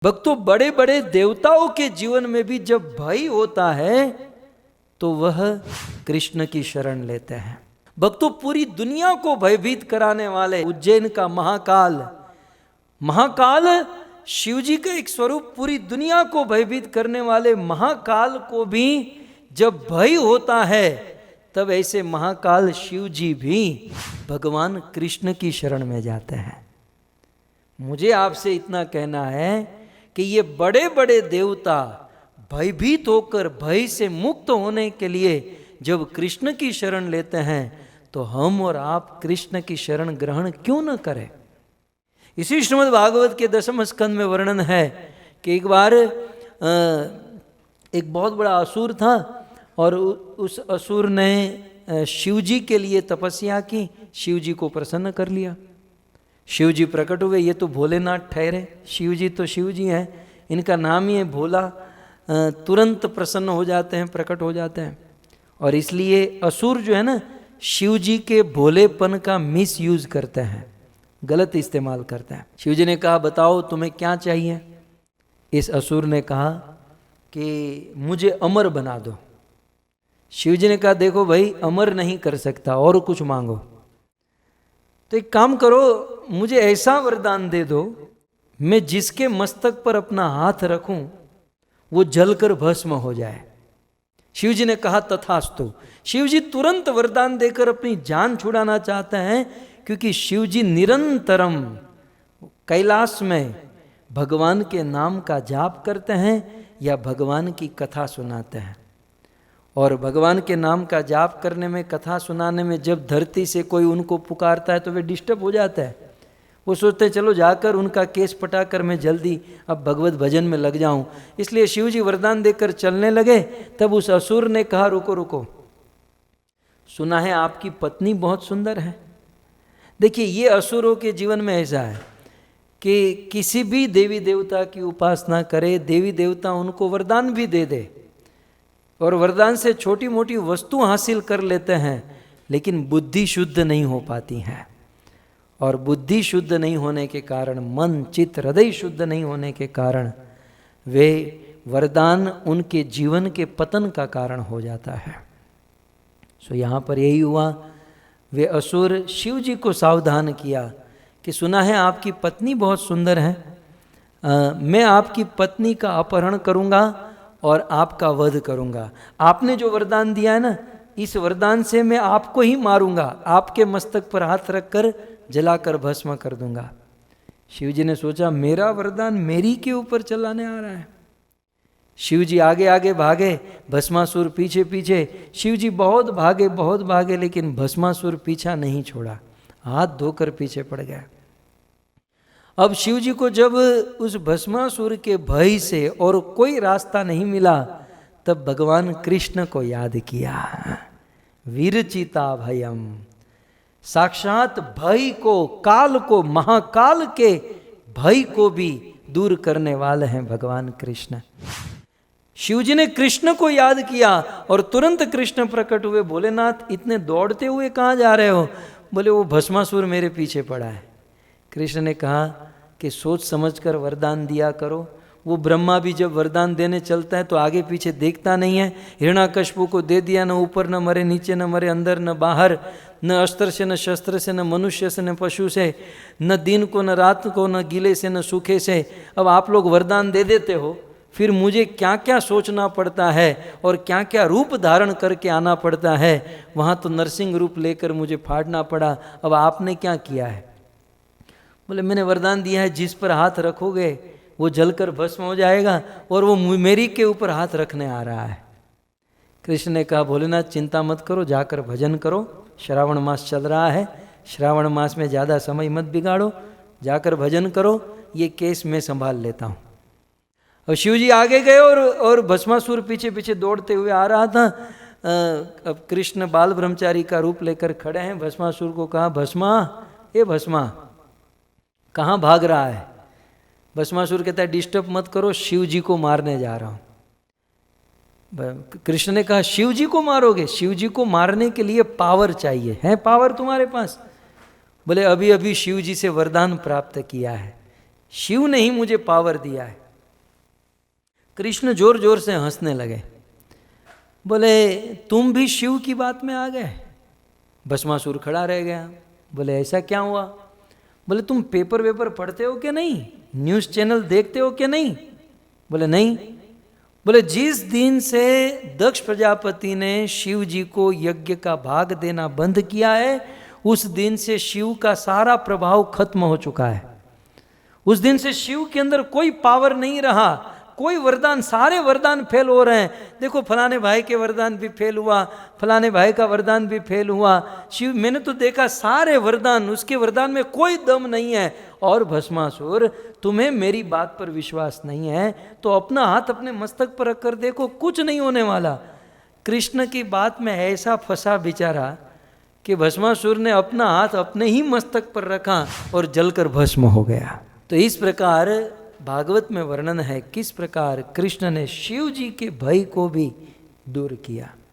भक्तों, बड़े बड़े देवताओं के जीवन में भी जब भय होता है तो वह कृष्ण की शरण लेते हैं। भक्तों, पूरी दुनिया को भयभीत कराने वाले उज्जैन का महाकाल शिवजी का एक स्वरूप, पूरी दुनिया को भयभीत करने वाले महाकाल को भी जब भय होता है तब ऐसे महाकाल शिवजी भी भगवान कृष्ण की शरण में जाते हैं। मुझे आपसे इतना कहना है कि ये बड़े बड़े देवता भयभीत होकर भय से मुक्त होने के लिए जब कृष्ण की शरण लेते हैं तो हम और आप कृष्ण की शरण ग्रहण क्यों न करें। इसी श्रीमद् भागवत के 10वें स्कंद में वर्णन है कि एक बार एक बहुत बड़ा असुर था और उस असुर ने शिवजी के लिए तपस्या की, शिवजी को प्रसन्न कर लिया। शिवजी प्रकट हुए, ये तो भोलेनाथ ठहरे, शिवजी तो शिवजी हैं, इनका नाम ही है भोला, तुरंत प्रसन्न हो जाते हैं, प्रकट हो जाते हैं। और इसलिए असुर जो है ना, शिवजी के भोलेपन का मिस यूज करते हैं, गलत इस्तेमाल करते हैं। शिवजी ने कहा, बताओ तुम्हें क्या चाहिए। इस असुर ने कहा कि मुझे अमर बना दो। शिवजी ने कहा, देखो भाई, अमर नहीं कर सकता, और कुछ मांगो। तो एक काम करो, मुझे ऐसा वरदान दे दो, मैं जिसके मस्तक पर अपना हाथ रखूं वो जलकर भस्म हो जाए। शिवजी ने कहा, तथास्तु। शिवजी तुरंत वरदान देकर अपनी जान छुड़ाना चाहते हैं, क्योंकि शिवजी निरंतरम कैलाश में भगवान के नाम का जाप करते हैं या भगवान की कथा सुनाते हैं। और भगवान के नाम का जाप करने में, कथा सुनाने में जब धरती से कोई उनको पुकारता है तो वे डिस्टर्ब हो जाता है। वो सोचते हैं चलो जाकर उनका केस पटाकर मैं जल्दी अब भगवत भजन में लग जाऊं। इसलिए शिवजी वरदान देकर चलने लगे। तब उस असुर ने कहा, रुको रुको, सुना है आपकी पत्नी बहुत सुंदर है। देखिए, ये असुरों के जीवन में ऐसा है कि किसी भी देवी देवता की उपासना करे, देवी देवता उनको वरदान भी दे दे और वरदान से छोटी मोटी वस्तु हासिल कर लेते हैं, लेकिन बुद्धि शुद्ध नहीं हो पाती है। और बुद्धि शुद्ध नहीं होने के कारण, मन चित्त हृदय शुद्ध नहीं होने के कारण वे वरदान उनके जीवन के पतन का कारण हो जाता है। सो यहाँ पर यही हुआ, वे असुर शिव जी को सावधान किया कि सुना है आपकी पत्नी बहुत सुंदर है, मैं आपकी पत्नी का अपहरण करूँगा और आपका वध करूँगा। आपने जो वरदान दिया है ना, इस वरदान से मैं आपको ही मारूंगा, आपके मस्तक पर हाथ रखकर जलाकर भस्म कर दूंगा। शिवजी ने सोचा, मेरा वरदान मेरी के ऊपर चलाने आ रहा है। शिवजी आगे आगे भागे, भस्मासुर पीछे पीछे। शिवजी बहुत भागे, लेकिन भस्मासुर पीछा नहीं छोड़ा, हाथ धोकर पीछे पड़ गया। अब शिवजी को जब उस भस्मासुर के भय से और कोई रास्ता नहीं मिला, तब भगवान कृष्ण को याद किया। विरचिता भयम, साक्षात भय को, काल को, महाकाल के भय को भी दूर करने वाले हैं भगवान कृष्ण। शिवजी ने कृष्ण को याद किया और तुरंत कृष्ण प्रकट हुए। भोलेनाथ, इतने दौड़ते हुए कहाँ जा रहे हो? बोले, वो भस्मासुर मेरे पीछे पड़ा है। कृष्ण ने कहा कि सोच समझकर वरदान दिया करो। वो ब्रह्मा भी जब वरदान देने चलता है तो आगे पीछे देखता नहीं है। हिरण्याकश्यप को दे दिया, न ऊपर न मरे, नीचे न मरे, अंदर न बाहर, न अस्त्र से न शस्त्र से, न मनुष्य से न पशु से, न दिन को न रात को, न गीले से न सूखे से। अब आप लोग वरदान दे देते हो, फिर मुझे क्या क्या सोचना पड़ता है और क्या क्या रूप धारण करके आना पड़ता है। वहाँ तो नरसिंह रूप लेकर मुझे फाड़ना पड़ा। अब आपने क्या किया है? बोले, मैंने वरदान दिया है, जिस पर हाथ रखोगे वो जलकर भस्म हो जाएगा, और वो मेरी के ऊपर हाथ रखने आ रहा है। कृष्ण ने कहा, भोलेनाथ चिंता मत करो, जाकर भजन करो, श्रावण मास चल रहा है, श्रावण मास में ज़्यादा समय मत बिगाड़ो, जाकर भजन करो, ये केस मैं संभाल लेता हूँ। और शिवजी आगे गए और भस्मासुर पीछे पीछे दौड़ते हुए आ रहा था। अब कृष्ण बाल ब्रह्मचारी का रूप लेकर खड़े हैं। भस्मासुर को कहा, भस्मा, ए भस्मा, कहाँ भाग रहा है? भस्मासुर कहता है, डिस्टर्ब मत करो, शिव जी को मारने जा रहा हूँ। कृष्ण ने कहा, शिव जी को मारोगे? शिव जी को मारने के लिए पावर चाहिए, है पावर तुम्हारे पास? बोले, अभी अभी शिव जी से वरदान प्राप्त किया है, शिव ने ही मुझे पावर दिया है। कृष्ण जोर जोर से हंसने लगे, बोले तुम भी शिव की बात में आ गए। भस्मासुर खड़ा रह गया, बोले ऐसा क्या हुआ? बोले तुम पेपर वेपर पढ़ते हो कि नहीं, न्यूज़ चैनल देखते हो कि नहीं? बोले नहीं। बोले जिस दिन से दक्ष प्रजापति ने शिव जी को यज्ञ का भाग देना बंद किया है, उस दिन से शिव का सारा प्रभाव खत्म हो चुका है। उस दिन से शिव के अंदर कोई पावर नहीं रहा, कोई वरदान, सारे वरदान फेल हो रहे हैं। देखो फलाने भाई के वरदान भी फेल हुआ, फलाने भाई का वरदान भी फेल हुआ। शिव, मैंने तो देखा सारे वरदान, उसके वरदान में कोई दम नहीं है। और भस्मासुर, तुम्हें मेरी बात पर विश्वास नहीं है तो अपना हाथ अपने मस्तक पर रख कर देखो, कुछ नहीं होने वाला। कृष्ण की बात में ऐसा फंसा बेचारा कि भस्मासुर ने अपना हाथ अपने ही मस्तक पर रखा और जलकर भस्म हो गया। तो इस प्रकार भागवत में वर्णन है किस प्रकार कृष्ण ने शिव जी के भय को भी दूर किया।